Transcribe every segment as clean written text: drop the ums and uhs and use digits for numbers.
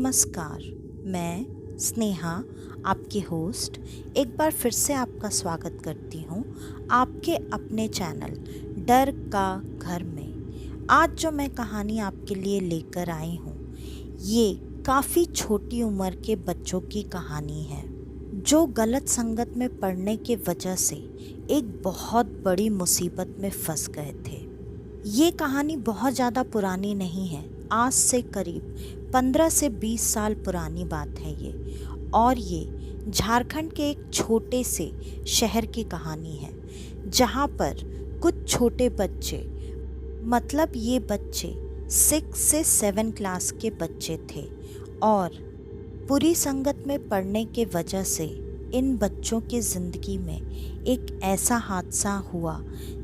नमस्कार, मैं स्नेहा आपकी होस्ट एक बार फिर से आपका स्वागत करती हूँ आपके अपने चैनल डर का घर में। आज जो मैं कहानी आपके लिए लेकर आई हूँ ये काफ़ी छोटी उम्र के बच्चों की कहानी है जो गलत संगत में पड़ने के वजह से एक बहुत बड़ी मुसीबत में फंस गए थे। ये कहानी बहुत ज़्यादा पुरानी नहीं है, आज से करीब 15 से 20 साल पुरानी बात है ये, और ये झारखंड के एक छोटे से शहर की कहानी है जहाँ पर कुछ छोटे बच्चे, मतलब ये बच्चे 6 से 7 क्लास के बच्चे थे, और बुरी संगत में पड़ने के वजह से इन बच्चों की ज़िंदगी में एक ऐसा हादसा हुआ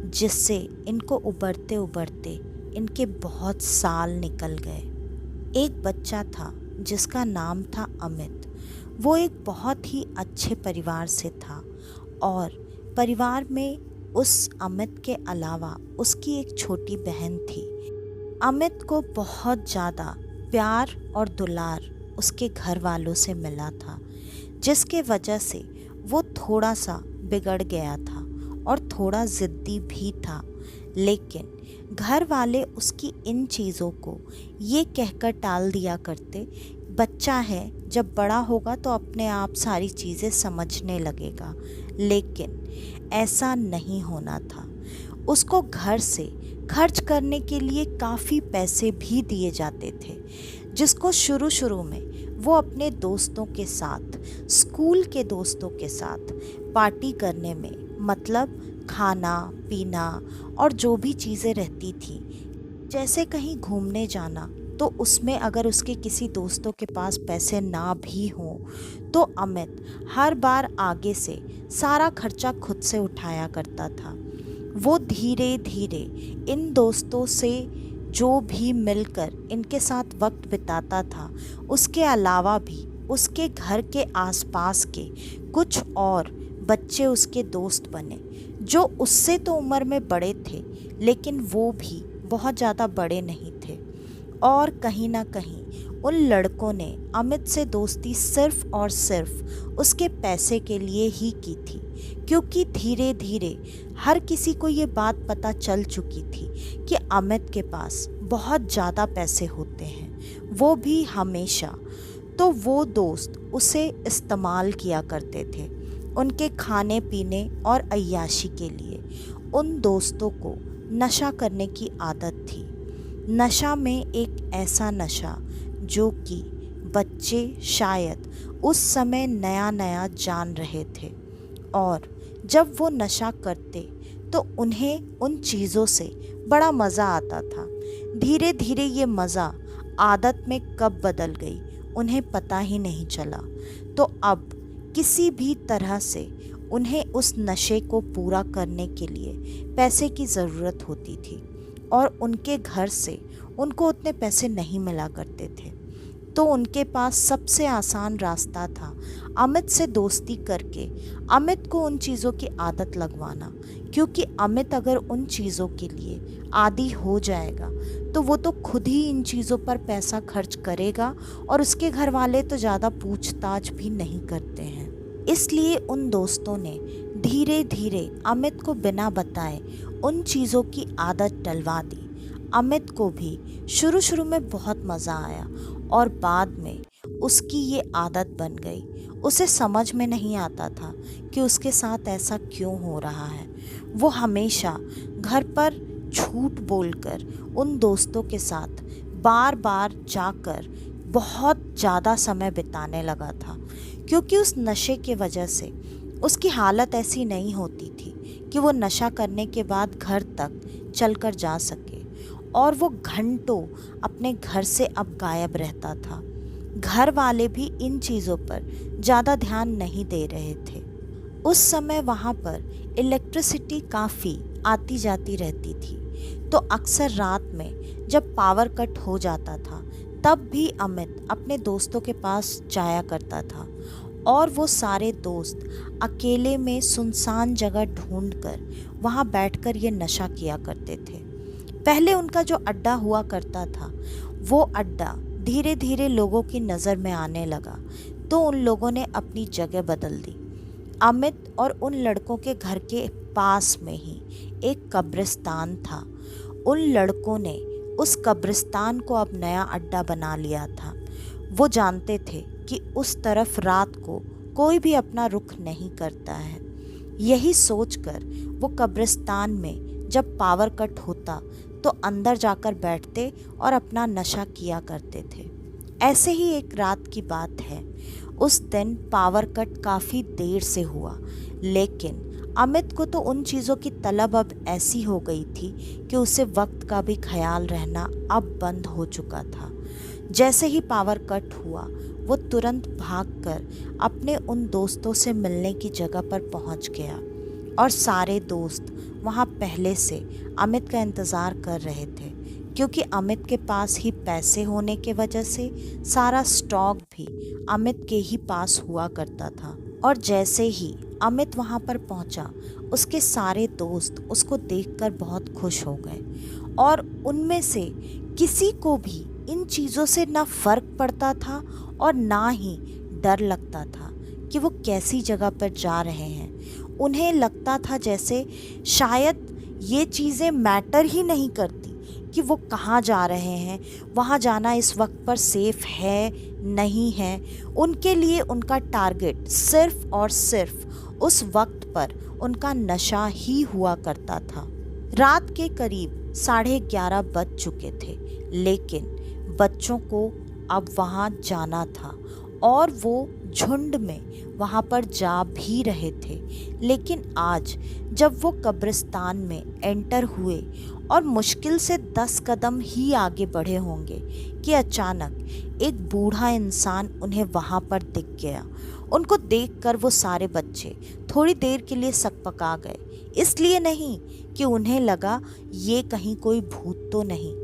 जिससे इनको उबरते उबरते इनके बहुत साल निकल गए। एक बच्चा था जिसका नाम था अमित। वो एक बहुत ही अच्छे परिवार से था और परिवार में उस अमित के अलावा उसकी एक छोटी बहन थी। अमित को बहुत ज़्यादा प्यार और दुलार उसके घर वालों से मिला था, जिसके वजह से वो थोड़ा सा बिगड़ गया था और थोड़ा ज़िद्दी भी था। लेकिन घर वाले उसकी इन चीज़ों को ये कहकर टाल दिया करते, बच्चा है, जब बड़ा होगा तो अपने आप सारी चीज़ें समझने लगेगा। लेकिन ऐसा नहीं होना था। उसको घर से खर्च करने के लिए काफ़ी पैसे भी दिए जाते थे, जिसको शुरू में वो अपने दोस्तों के साथ, स्कूल के दोस्तों के साथ पार्टी करने में, मतलब खाना पीना और जो भी चीज़ें रहती थी, जैसे कहीं घूमने जाना, तो उसमें अगर उसके किसी दोस्तों के पास पैसे ना भी हों तो अमित हर बार आगे से सारा खर्चा खुद से उठाया करता था। वो धीरे धीरे इन दोस्तों से जो भी मिलकर इनके साथ वक्त बिताता था, उसके अलावा भी उसके घर के आसपास के कुछ और बच्चे उसके दोस्त बने जो उससे तो उम्र में बड़े थे, लेकिन वो भी बहुत ज़्यादा बड़े नहीं थे। और कहीं ना कहीं उन लड़कों ने अमित से दोस्ती सिर्फ और सिर्फ उसके पैसे के लिए ही की थी, क्योंकि धीरे धीरे हर किसी को ये बात पता चल चुकी थी कि अमित के पास बहुत ज़्यादा पैसे होते हैं, वो भी हमेशा। तो वो दोस्त उसे इस्तेमाल किया करते थे उनके खाने पीने और अय्याशी के लिए। उन दोस्तों को नशा करने की आदत थी। नशा में एक ऐसा नशा जो कि बच्चे शायद उस समय नया नया जान रहे थे, और जब वो नशा करते तो उन्हें उन चीज़ों से बड़ा मज़ा आता था। धीरे धीरे ये मज़ा आदत में कब बदल गई उन्हें पता ही नहीं चला। तो अब किसी भी तरह से उन्हें उस नशे को पूरा करने के लिए पैसे की ज़रूरत होती थी, और उनके घर से उनको उतने पैसे नहीं मिला करते थे। तो उनके पास सबसे आसान रास्ता था अमित से दोस्ती करके अमित को उन चीज़ों की आदत लगवाना, क्योंकि अमित अगर उन चीज़ों के लिए आदी हो जाएगा तो वो तो खुद ही इन चीज़ों पर पैसा खर्च करेगा, और उसके घर वाले तो ज़्यादा पूछताछ भी नहीं करते हैं। इसलिए उन दोस्तों ने धीरे धीरे अमित को बिना बताए उन चीज़ों की आदत डलवा दी। अमित को भी शुरू में बहुत मज़ा आया, और बाद में उसकी ये आदत बन गई। उसे समझ में नहीं आता था कि उसके साथ ऐसा क्यों हो रहा है। वो हमेशा घर पर झूठ बोलकर उन दोस्तों के साथ बार बार जाकर बहुत ज़्यादा समय बिताने लगा था, क्योंकि उस नशे के वजह से उसकी हालत ऐसी नहीं होती थी कि वो नशा करने के बाद घर तक चलकर जा सके, और वो घंटों अपने घर से अब गायब रहता था। घर वाले भी इन चीज़ों पर ज़्यादा ध्यान नहीं दे रहे थे। उस समय वहाँ पर इलेक्ट्रिसिटी काफ़ी आती जाती रहती थी, तो अक्सर रात में जब पावर कट हो जाता था तब भी अमित अपने दोस्तों के पास जाया करता था, और वो सारे दोस्त अकेले में सुनसान जगह ढूंढकर वहाँ बैठकर ये नशा किया करते थे। पहले उनका जो अड्डा हुआ करता था वो अड्डा धीरे धीरे लोगों की नज़र में आने लगा तो उन लोगों ने अपनी जगह बदल दी। अमित और उन लड़कों के घर के पास में ही एक कब्रिस्तान था। उन लड़कों ने उस कब्रिस्तान को अब नया अड्डा बना लिया था। वो जानते थे कि उस तरफ रात को कोई भी अपना रुख नहीं करता है। यही सोचकर वो कब्रिस्तान में जब पावर कट होता तो अंदर जाकर बैठते और अपना नशा किया करते थे। ऐसे ही एक रात की बात है। उस दिन पावर कट काफ़ी देर से हुआ, लेकिन अमित को तो उन चीज़ों की तलब अब ऐसी हो गई थी कि उसे वक्त का भी ख्याल रहना अब बंद हो चुका था। जैसे ही पावर कट हुआ वो तुरंत भागकर अपने उन दोस्तों से मिलने की जगह पर पहुंच गया और सारे दोस्त वहां पहले से अमित का इंतज़ार कर रहे थे, क्योंकि अमित के पास ही पैसे होने के वजह से सारा स्टॉक भी अमित के ही पास हुआ करता था। और जैसे ही अमित वहां पर पहुंचा, उसके सारे दोस्त उसको देखकर बहुत खुश हो गए और उनमें से किसी को भी इन चीज़ों से ना फ़र्क पड़ता था और ना ही डर लगता था कि वो कैसी जगह पर जा रहे हैं। उन्हें लगता था जैसे शायद ये चीज़ें मैटर ही नहीं करती कि वो कहाँ जा रहे हैं, वहाँ जाना इस वक्त पर सेफ है नहीं है। उनके लिए उनका टारगेट सिर्फ और सिर्फ उस वक्त पर उनका नशा ही हुआ करता था। रात के करीब 11:30 बज चुके थे, लेकिन बच्चों को अब वहाँ जाना था और वो झुंड में वहाँ पर जा भी रहे थे। लेकिन आज जब वो कब्रिस्तान में एंटर हुए और मुश्किल से 10 कदम ही आगे बढ़े होंगे कि अचानक एक बूढ़ा इंसान उन्हें वहाँ पर दिख गया। उनको देखकर वो सारे बच्चे थोड़ी देर के लिए सकपका गए। इसलिए नहीं कि उन्हें लगा ये कहीं कोई भूत तो नहीं,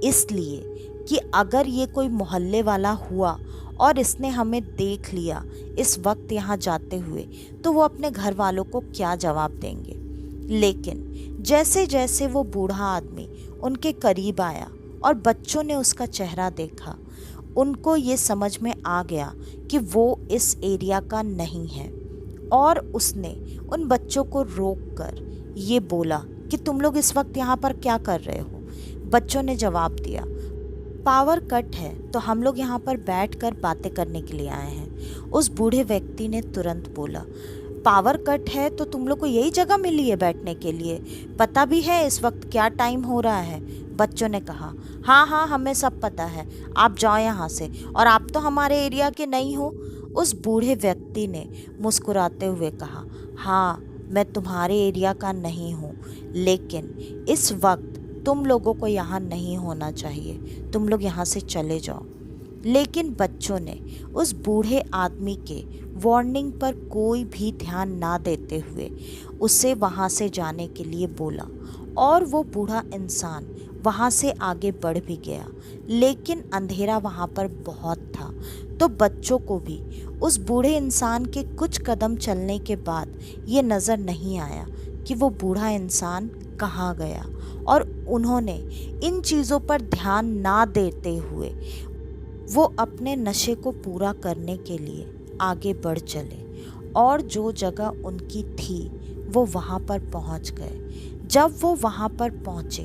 इसलिए कि अगर ये कोई मोहल्ले वाला हुआ और इसने हमें देख लिया इस वक्त यहाँ जाते हुए, तो वो अपने घर वालों को क्या जवाब देंगे। लेकिन जैसे जैसे वो बूढ़ा आदमी उनके करीब आया और बच्चों ने उसका चेहरा देखा, उनको ये समझ में आ गया कि वो इस एरिया का नहीं है। और उसने उन बच्चों को रोककर ये बोला कि तुम लोग इस वक्त यहाँ पर क्या कर रहे हो। बच्चों ने जवाब दिया, पावर कट है तो हम लोग यहाँ पर बैठकर बातें करने के लिए आए हैं। उस बूढ़े व्यक्ति ने तुरंत बोला, पावर कट है तो तुम लोग को यही जगह मिली है बैठने के लिए? पता भी है इस वक्त क्या टाइम हो रहा है? बच्चों ने कहा, हाँ हाँ हमें सब पता है, आप जाओ यहाँ से, और आप तो हमारे एरिया के नहीं हो। उस बूढ़े व्यक्ति ने मुस्कुराते हुए कहा, हाँ मैं तुम्हारे एरिया का नहीं हूँ, लेकिन इस वक्त तुम लोगों को यहाँ नहीं होना चाहिए, तुम लोग यहाँ से चले जाओ। लेकिन बच्चों ने उस बूढ़े आदमी के वार्निंग पर कोई भी ध्यान ना देते हुए उसे वहाँ से जाने के लिए बोला और वो बूढ़ा इंसान वहाँ से आगे बढ़ भी गया। लेकिन अंधेरा वहाँ पर बहुत था, तो बच्चों को भी उस बूढ़े इंसान के कुछ कदम चलने के बाद ये नज़र नहीं आया कि वो बूढ़ा इंसान कहाँ गया। और उन्होंने इन चीज़ों पर ध्यान ना देते हुए वो अपने नशे को पूरा करने के लिए आगे बढ़ चले और जो जगह उनकी थी वो वहाँ पर पहुँच गए। जब वो वहाँ पर पहुँचे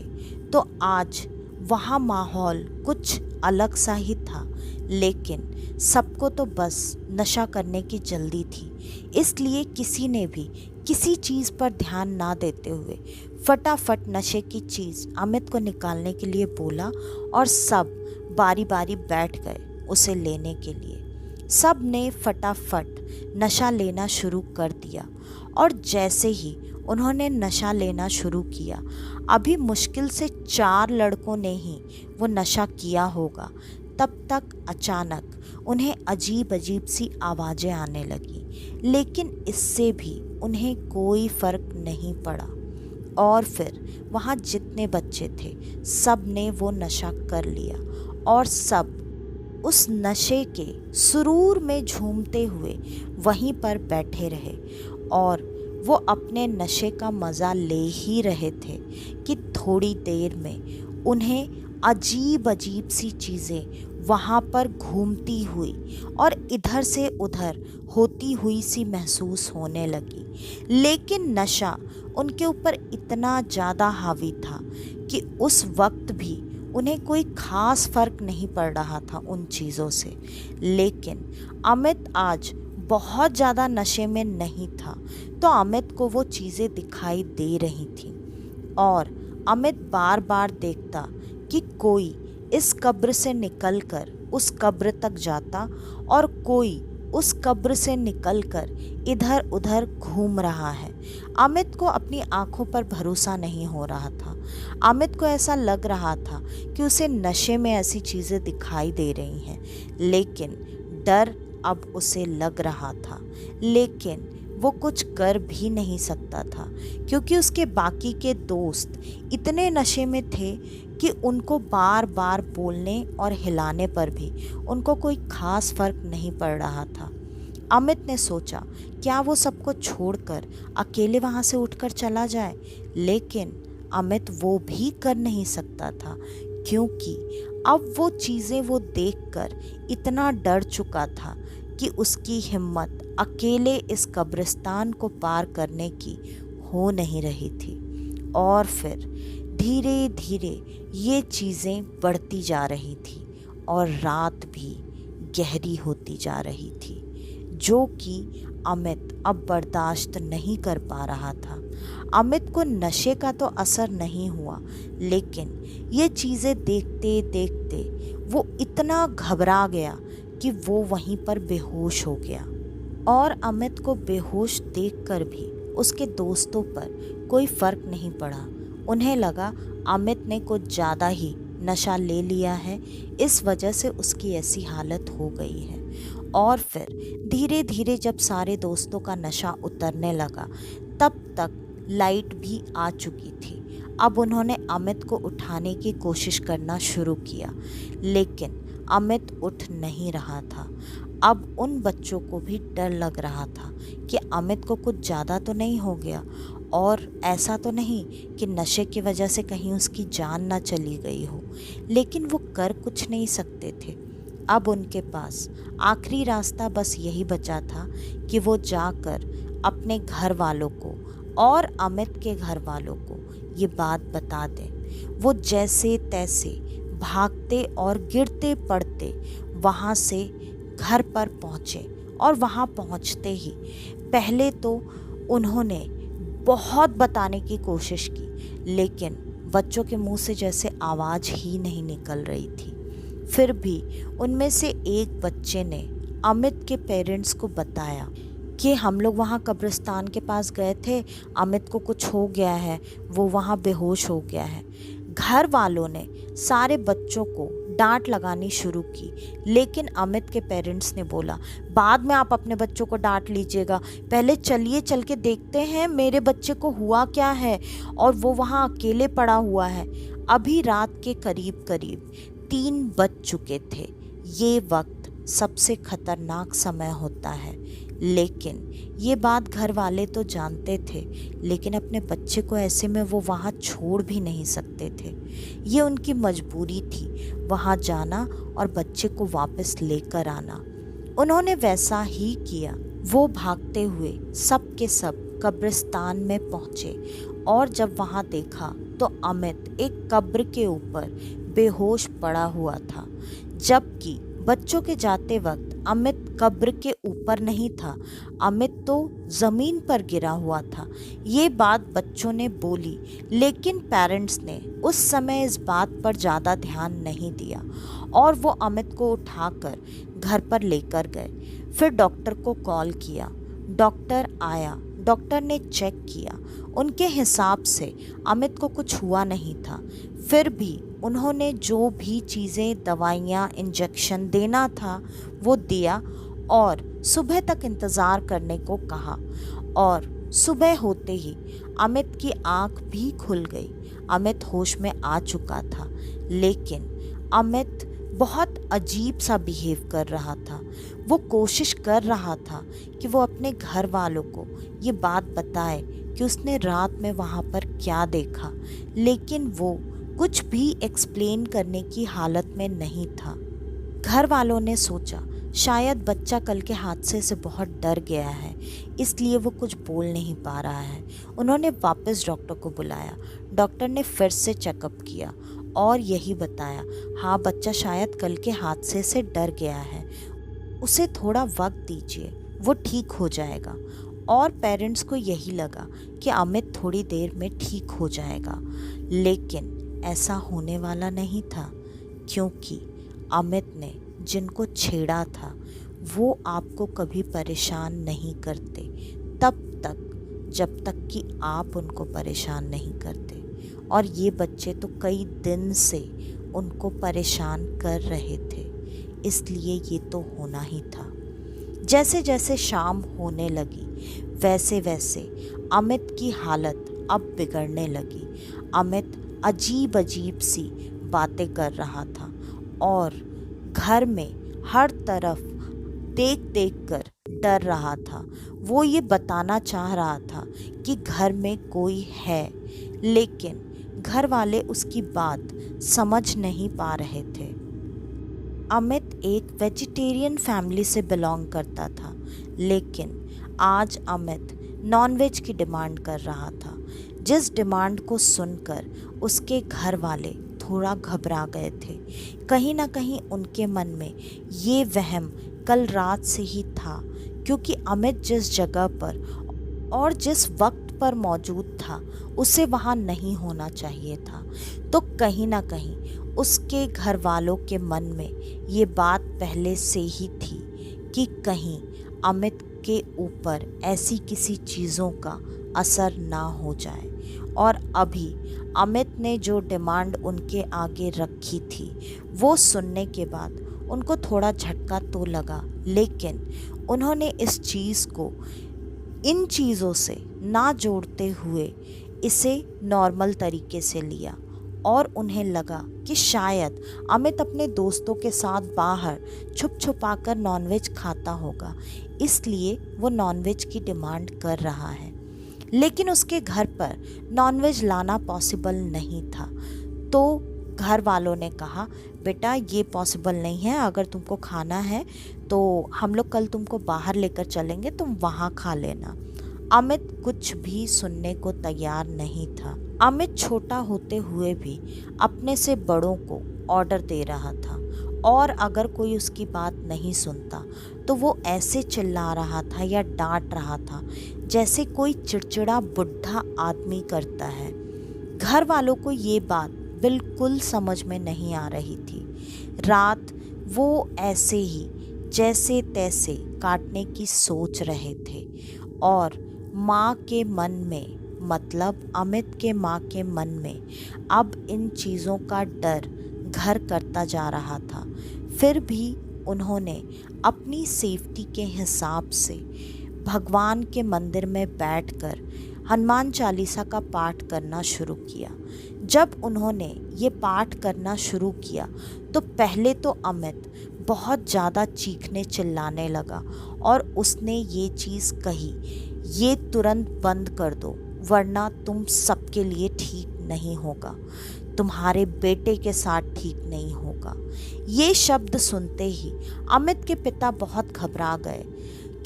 तो आज वहाँ माहौल कुछ अलग सा ही था, लेकिन सबको तो बस नशा करने की जल्दी थी। इसलिए किसी ने भी किसी चीज़ पर ध्यान ना देते हुए फटाफट नशे की चीज़ अमित को निकालने के लिए बोला और सब बारी बारी बैठ गए उसे लेने के लिए। सब ने फटाफट नशा लेना शुरू कर दिया और जैसे ही उन्होंने नशा लेना शुरू किया, अभी मुश्किल से 4 लड़कों ने ही वो नशा किया होगा, तब तक अचानक उन्हें अजीब अजीब सी आवाज़ें आने लगी। लेकिन इससे भी उन्हें कोई फ़र्क नहीं पड़ा और फिर वहाँ जितने बच्चे थे सब ने वो नशा कर लिया और सब उस नशे के सुरूर में झूमते हुए वहीं पर बैठे रहे और वो अपने नशे का मज़ा ले ही रहे थे कि थोड़ी देर में उन्हें अजीब अजीब सी चीज़ें वहाँ पर घूमती हुई और इधर से उधर होती हुई सी महसूस होने लगी। लेकिन नशा उनके ऊपर इतना ज़्यादा हावी था कि उस वक्त भी उन्हें कोई ख़ास फ़र्क नहीं पड़ रहा था उन चीज़ों से। लेकिन अमित आज बहुत ज़्यादा नशे में नहीं था, तो अमित को वो चीज़ें दिखाई दे रही थीं और अमित बार बार देखता कि कोई इस कब्र से निकलकर उस कब्र तक जाता और कोई उस कब्र से निकलकर इधर उधर घूम रहा है। अमित को अपनी आंखों पर भरोसा नहीं हो रहा था। अमित को ऐसा लग रहा था कि उसे नशे में ऐसी चीज़ें दिखाई दे रही हैं, लेकिन डर अब उसे लग रहा था। लेकिन वो कुछ कर भी नहीं सकता था, क्योंकि उसके बाकी के दोस्त इतने नशे में थे कि उनको बार बार बोलने और हिलाने पर भी उनको कोई ख़ास फ़र्क नहीं पड़ रहा था। अमित ने सोचा क्या वो सबको छोड़कर अकेले वहाँ से उठकर चला जाए, लेकिन अमित वो भी कर नहीं सकता था, क्योंकि अब वो चीज़ें वो देखकर इतना डर चुका था कि उसकी हिम्मत अकेले इस कब्रिस्तान को पार करने की हो नहीं रही थी। और फिर धीरे धीरे ये चीज़ें बढ़ती जा रही थी और रात भी गहरी होती जा रही थी, जो कि अमित अब बर्दाश्त नहीं कर पा रहा था। अमित को नशे का तो असर नहीं हुआ, लेकिन ये चीज़ें देखते देखते वो इतना घबरा गया कि वो वहीं पर बेहोश हो गया। और अमित को बेहोश देखकर भी उसके दोस्तों पर कोई फ़र्क नहीं पड़ा। उन्हें लगा अमित ने कुछ ज़्यादा ही नशा ले लिया है, इस वजह से उसकी ऐसी हालत हो गई है। और फिर धीरे धीरे जब सारे दोस्तों का नशा उतरने लगा, तब तक लाइट भी आ चुकी थी। अब उन्होंने अमित को उठाने की कोशिश करना शुरू किया, लेकिन अमित उठ नहीं रहा था। अब उन बच्चों को भी डर लग रहा था कि अमित को कुछ ज़्यादा तो नहीं हो गया, और ऐसा तो नहीं कि नशे की वजह से कहीं उसकी जान ना चली गई हो। लेकिन वो कर कुछ नहीं सकते थे। अब उनके पास आखिरी रास्ता बस यही बचा था कि वो जाकर अपने घर वालों को और अमित के घर वालों को ये बात बता दें। वो जैसे तैसे भागते और गिरते पड़ते वहाँ से घर पर पहुँचे, और वहाँ पहुँचते ही पहले तो उन्होंने बहुत बताने की कोशिश की, लेकिन बच्चों के मुंह से जैसे आवाज़ ही नहीं निकल रही थी। फिर भी उनमें से एक बच्चे ने अमित के पेरेंट्स को बताया कि हम लोग वहाँ कब्रिस्तान के पास गए थे, अमित को कुछ हो गया है, वो वहाँ बेहोश हो गया है। घर वालों ने सारे बच्चों को डांट लगानी शुरू की, लेकिन अमित के पेरेंट्स ने बोला बाद में आप अपने बच्चों को डांट लीजिएगा, पहले चलिए चल के देखते हैं मेरे बच्चे को हुआ क्या है, और वो वहाँ अकेले पड़ा हुआ है। अभी रात के करीब करीब 3 बज चुके थे। ये वक्त सबसे खतरनाक समय होता है, लेकिन ये बात घर वाले तो जानते थे, लेकिन अपने बच्चे को ऐसे में वो वहाँ छोड़ भी नहीं सकते थे। ये उनकी मजबूरी थी वहाँ जाना और बच्चे को वापस लेकर आना। उन्होंने वैसा ही किया। वो भागते हुए सब के सब कब्रिस्तान में पहुँचे, और जब वहाँ देखा तो अमित एक कब्र के ऊपर बेहोश पड़ा हुआ था, जबकि बच्चों के जाते वक्त अमित कब्र के ऊपर नहीं था, अमित तो ज़मीन पर गिरा हुआ था। ये बात बच्चों ने बोली, लेकिन पेरेंट्स ने उस समय इस बात पर ज़्यादा ध्यान नहीं दिया, और वो अमित को उठाकर घर पर लेकर गए। फिर डॉक्टर को कॉल किया, डॉक्टर आया, डॉक्टर ने चेक किया। उनके हिसाब से अमित को कुछ हुआ नहीं था। फिर भी उन्होंने जो भी चीज़ें, दवाइयाँ, इंजेक्शन देना था वो दिया, और सुबह तक इंतज़ार करने को कहा। और सुबह होते ही अमित की आँख भी खुल गई। अमित होश में आ चुका था, लेकिन अमित बहुत अजीब सा बिहेव कर रहा था। वो कोशिश कर रहा था कि वो अपने घर वालों को ये बात बताए कि उसने रात में वहाँ पर क्या देखा, लेकिन वो कुछ भी एक्सप्लेन करने की हालत में नहीं था। घर वालों ने सोचा शायद बच्चा कल के हादसे से बहुत डर गया है, इसलिए वो कुछ बोल नहीं पा रहा है। उन्होंने वापस डॉक्टर को बुलाया। डॉक्टर ने फिर से चेकअप किया और यही बताया, हाँ बच्चा शायद कल के हादसे से डर गया है, उसे थोड़ा वक्त दीजिए, वो ठीक हो जाएगा। और पेरेंट्स को यही लगा कि अमित थोड़ी देर में ठीक हो जाएगा, लेकिन ऐसा होने वाला नहीं था, क्योंकि अमित ने जिनको छेड़ा था वो आपको कभी परेशान नहीं करते तब तक जब तक कि आप उनको परेशान नहीं करते। और ये बच्चे तो कई दिन से उनको परेशान कर रहे थे, इसलिए ये तो होना ही था। जैसे जैसे शाम होने लगी वैसे वैसे अमित की हालत अब बिगड़ने लगी। अमित अजीब अजीब सी बातें कर रहा था और घर में हर तरफ देख देख कर डर रहा था। वो ये बताना चाह रहा था कि घर में कोई है, लेकिन घर वाले उसकी बात समझ नहीं पा रहे थे। अमित एक वेजिटेरियन फैमिली से बिलोंग करता था, लेकिन आज अमित नॉनवेज की डिमांड कर रहा था, जिस डिमांड को सुनकर उसके घर वाले थोड़ा घबरा गए थे। कहीं ना कहीं उनके मन में ये वहम कल रात से ही था, क्योंकि अमित जिस जगह पर और जिस वक्त पर मौजूद था उसे वहाँ नहीं होना चाहिए था। तो कहीं ना कहीं उसके घर वालों के मन में ये बात पहले से ही थी कि कहीं अमित के ऊपर ऐसी किसी चीज़ों का असर ना हो जाए। और अभी अमित ने जो डिमांड उनके आगे रखी थी वो सुनने के बाद उनको थोड़ा झटका तो लगा, लेकिन उन्होंने इस चीज़ को इन चीज़ों से ना जोड़ते हुए इसे नॉर्मल तरीके से लिया। और उन्हें लगा कि शायद अमित अपने दोस्तों के साथ बाहर छुप छुपाकर नॉनवेज खाता होगा, इसलिए वो नॉनवेज की डिमांड कर रहा है। लेकिन उसके घर पर नॉनवेज लाना पॉसिबल नहीं था। तो घर वालों ने कहा, बेटा ये पॉसिबल नहीं है, अगर तुमको खाना है तो हम लोग कल तुमको बाहर लेकर चलेंगे, तुम वहाँ खा लेना। अमित कुछ भी सुनने को तैयार नहीं था। अमित छोटा होते हुए भी अपने से बड़ों को ऑर्डर दे रहा था, और अगर कोई उसकी बात नहीं सुनता तो वो ऐसे चिल्ला रहा था या डांट रहा था जैसे कोई चिड़चिड़ा बुढ़ा आदमी करता है। घर वालों को ये बात बिल्कुल समझ में नहीं आ रही थी। रात वो ऐसे ही जैसे तैसे काटने की सोच रहे थे, और माँ के मन में, मतलब अमित के माँ के मन में अब इन चीज़ों का डर घर करता जा रहा था। फिर भी उन्होंने अपनी सेफ्टी के हिसाब से भगवान के मंदिर में बैठकर हनुमान चालीसा का पाठ करना शुरू किया। जब उन्होंने ये पाठ करना शुरू किया तो पहले तो अमित बहुत ज़्यादा चीखने चिल्लाने लगा और उसने ये चीज़ कही, ये तुरंत बंद कर दो वरना तुम सबके लिए ठीक नहीं होगा, तुम्हारे बेटे के साथ ठीक नहीं होगा। ये शब्द सुनते ही अमित के पिता बहुत घबरा गए,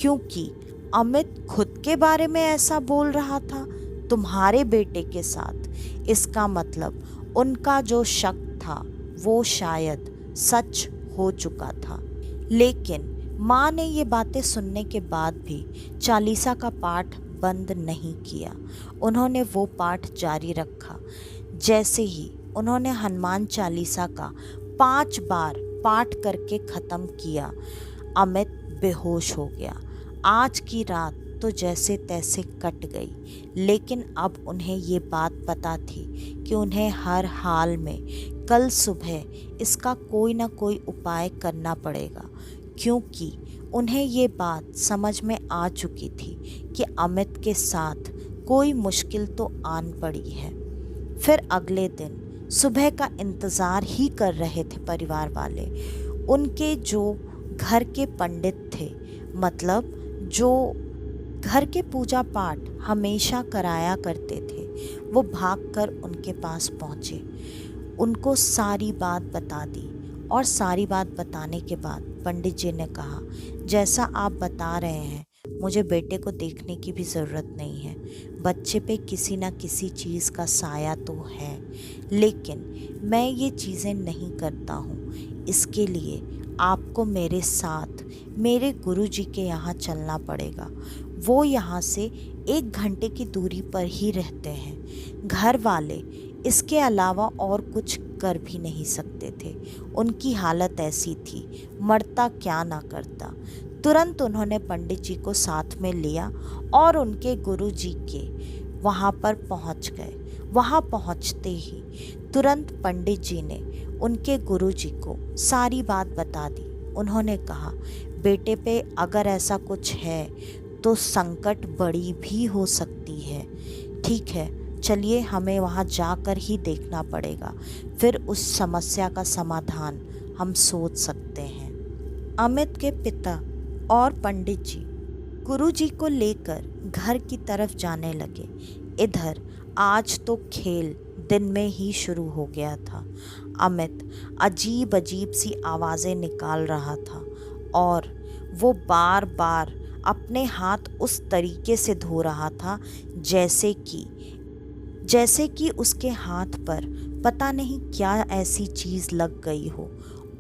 क्योंकि अमित खुद के बारे में ऐसा बोल रहा था, तुम्हारे बेटे के साथ। इसका मतलब उनका जो शक था वो शायद सच हो चुका था। लेकिन माँ ने ये बातें सुनने के बाद भी चालीसा का पाठ बंद नहीं किया। उन्होंने वो पाठ जारी रखा। जैसे ही उन्होंने हनुमान चालीसा का 5 बार पाठ करके ख़त्म किया, अमित बेहोश हो गया। आज की रात तो जैसे तैसे कट गई, लेकिन अब उन्हें ये बात पता थी कि उन्हें हर हाल में कल सुबह इसका कोई ना कोई उपाय करना पड़ेगा, क्योंकि उन्हें ये बात समझ में आ चुकी थी कि अमित के साथ कोई मुश्किल तो आन पड़ी है। फिर अगले दिन सुबह का इंतज़ार ही कर रहे थे परिवार वाले। उनके जो घर के पंडित थे, मतलब जो घर के पूजा पाठ हमेशा कराया करते थे, वो भागकर उनके पास पहुँचे, उनको सारी बात बता दी और सारी बात बताने के बाद पंडित जी ने कहा, जैसा आप बता रहे हैं मुझे बेटे को देखने की भी ज़रूरत नहीं है। बच्चे पे किसी ना किसी चीज़ का साया तो है, लेकिन मैं ये चीज़ें नहीं करता हूँ। इसके लिए आपको मेरे साथ मेरे गुरुजी के यहाँ चलना पड़ेगा। वो यहाँ से 1 घंटे की दूरी पर ही रहते हैं। घर वाले इसके अलावा और कुछ कर भी नहीं सकते थे। उनकी हालत ऐसी थी, मरता क्या ना करता। तुरंत उन्होंने पंडित जी को साथ में लिया और उनके गुरुजी के वहाँ पर पहुँच गए। वहाँ पहुँचते ही तुरंत पंडित जी ने उनके गुरुजी को सारी बात बता दी। उन्होंने कहा, बेटे पे अगर ऐसा कुछ है तो संकट बड़ी भी हो सकती है। ठीक है, चलिए हमें वहाँ जाकर ही देखना पड़ेगा, फिर उस समस्या का समाधान हम सोच सकते हैं। अमित के पिता और पंडित जी गुरुजी को लेकर घर की तरफ जाने लगे। इधर आज तो खेल दिन में ही शुरू हो गया था। अमित अजीब अजीब सी आवाज़ें निकाल रहा था और वो बार बार अपने हाथ उस तरीके से धो रहा था जैसे कि उसके हाथ पर पता नहीं क्या ऐसी चीज़ लग गई हो,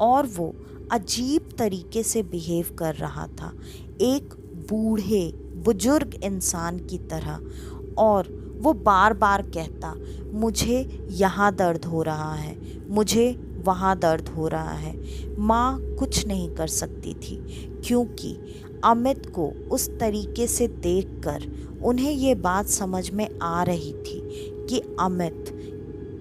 और वो अजीब तरीके से बिहेव कर रहा था, एक बूढ़े बुजुर्ग इंसान की तरह। और वो बार बार कहता, मुझे यहाँ दर्द हो रहा है, मुझे वहाँ दर्द हो रहा है। माँ कुछ नहीं कर सकती थी, क्योंकि अमित को उस तरीके से देखकर उन्हें ये बात समझ में आ रही थी कि अमित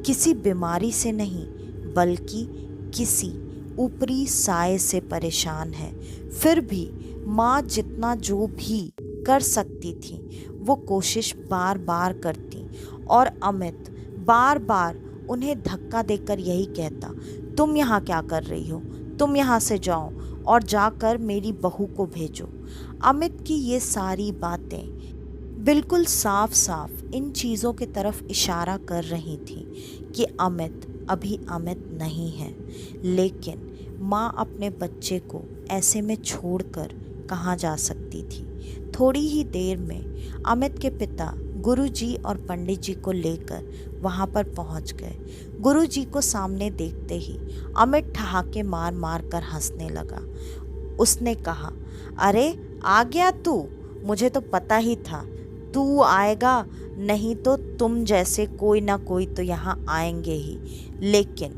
किसी बीमारी से नहीं बल्कि किसी ऊपरी साए से परेशान है। फिर भी माँ जितना जो भी कर सकती थी वो कोशिश बार बार करती, और अमित बार बार उन्हें धक्का देकर यही कहता, तुम यहाँ क्या कर रही हो, तुम यहाँ से जाओ और जाकर मेरी बहू को भेजो। अमित की ये सारी बातें बिल्कुल साफ साफ इन चीज़ों की तरफ इशारा कर रही थी कि अमित अभी अमित नहीं है। लेकिन माँ अपने बच्चे को ऐसे में छोड़कर कहाँ जा सकती थी। थोड़ी ही देर में अमित के पिता गुरुजी और पंडित जी को लेकर वहाँ पर पहुँच गए। गुरुजी को सामने देखते ही अमित ठहाके मार मार कर हंसने लगा। उसने कहा, अरे आ गया तू, मुझे तो पता ही था तू आएगा, नहीं तो तुम जैसे कोई ना कोई तो यहाँ आएंगे ही, लेकिन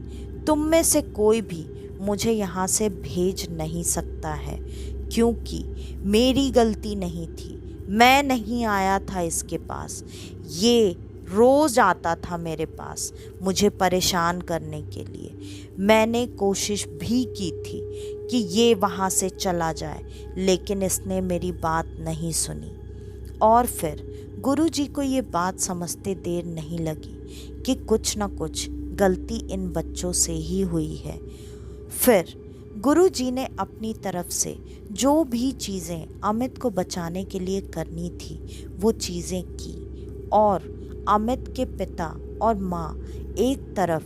तुम में से कोई भी मुझे यहाँ से भेज नहीं सकता है, क्योंकि मेरी गलती नहीं थी। मैं नहीं आया था इसके पास, ये रोज़ आता था मेरे पास मुझे परेशान करने के लिए। मैंने कोशिश भी की थी कि ये वहाँ से चला जाए, लेकिन इसने मेरी बात नहीं सुनी। और फिर गुरुजी को ये बात समझते देर नहीं लगी कि कुछ न कुछ गलती इन बच्चों से ही हुई है। फिर गुरुजी ने अपनी तरफ से जो भी चीज़ें अमित को बचाने के लिए करनी थी वो चीज़ें की, और अमित के पिता और माँ एक तरफ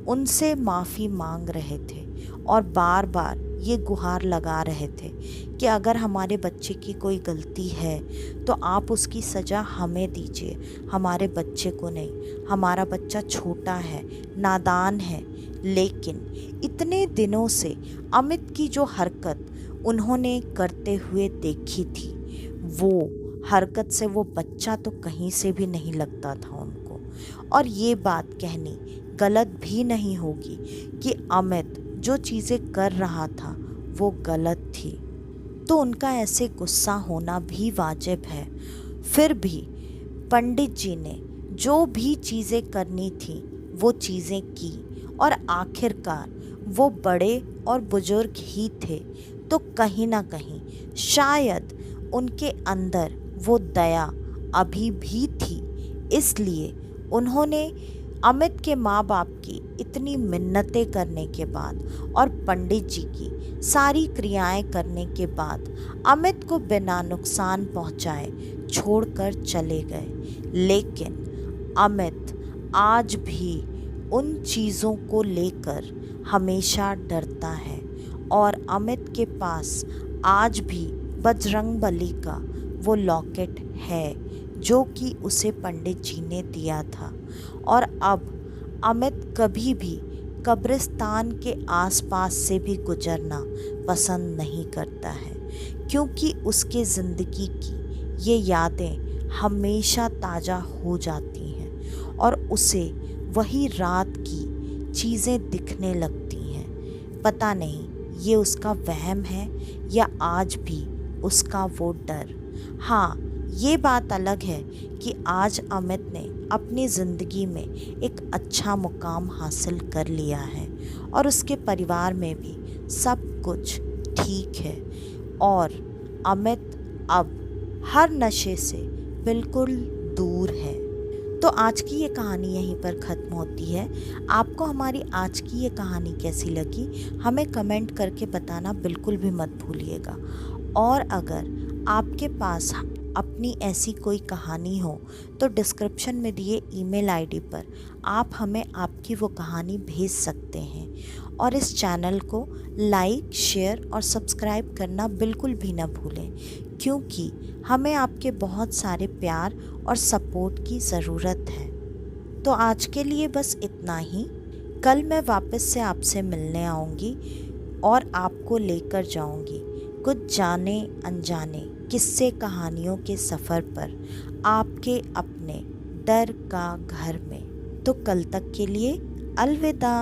उनसे माफ़ी मांग रहे थे और बार बार ये गुहार लगा रहे थे कि अगर हमारे बच्चे की कोई गलती है तो आप उसकी सज़ा हमें दीजिए, हमारे बच्चे को नहीं। हमारा बच्चा छोटा है, नादान है। लेकिन इतने दिनों से अमित की जो हरकत उन्होंने करते हुए देखी थी, वो हरकत से वो बच्चा तो कहीं से भी नहीं लगता था उनको। और ये बात कहनी गलत भी नहीं होगी कि अमित जो चीज़ें कर रहा था वो गलत थी, तो उनका ऐसे गुस्सा होना भी वाजिब है। फिर भी पंडित जी ने जो भी चीज़ें करनी थी वो चीज़ें की, और आखिरकार वो बड़े और बुजुर्ग ही थे, तो कहीं ना कहीं शायद उनके अंदर वो दया अभी भी थी। इसलिए उन्होंने अमित के माँ बाप की इतनी मिन्नतें करने के बाद और पंडित जी की सारी क्रियाएं करने के बाद अमित को बिना नुकसान पहुँचाए छोड़कर चले गए। लेकिन अमित आज भी उन चीज़ों को लेकर हमेशा डरता है और अमित के पास आज भी बजरंगबली का वो लॉकेट है जो कि उसे पंडित जी ने दिया था। और अब अमित कभी भी कब्रिस्तान के आसपास से भी गुजरना पसंद नहीं करता है, क्योंकि उसके ज़िंदगी की ये यादें हमेशा ताज़ा हो जाती हैं और उसे वही रात की चीज़ें दिखने लगती हैं। पता नहीं ये उसका वहम है या आज भी उसका वो डर। हाँ, ये बात अलग है कि आज अमित ने अपनी ज़िंदगी में एक अच्छा मुकाम हासिल कर लिया है और उसके परिवार में भी सब कुछ ठीक है और अमित अब हर नशे से बिल्कुल दूर है। तो आज की ये कहानी यहीं पर ख़त्म होती है। आपको हमारी आज की ये कहानी कैसी लगी हमें कमेंट करके बताना बिल्कुल भी मत भूलिएगा। और अगर आपके पास अपनी ऐसी कोई कहानी हो तो डिस्क्रिप्शन में दिए ईमेल आईडी पर आप हमें आपकी वो कहानी भेज सकते हैं। और इस चैनल को लाइक, शेयर और सब्सक्राइब करना बिल्कुल भी ना भूलें, क्योंकि हमें आपके बहुत सारे प्यार और सपोर्ट की ज़रूरत है। तो आज के लिए बस इतना ही। कल मैं वापस से आपसे मिलने आऊँगी और आपको लेकर जाऊँगी कुछ जाने अनजाने किस्से कहानियों के सफ़र पर आपके अपने डर का घर में। तो कल तक के लिए अलविदा।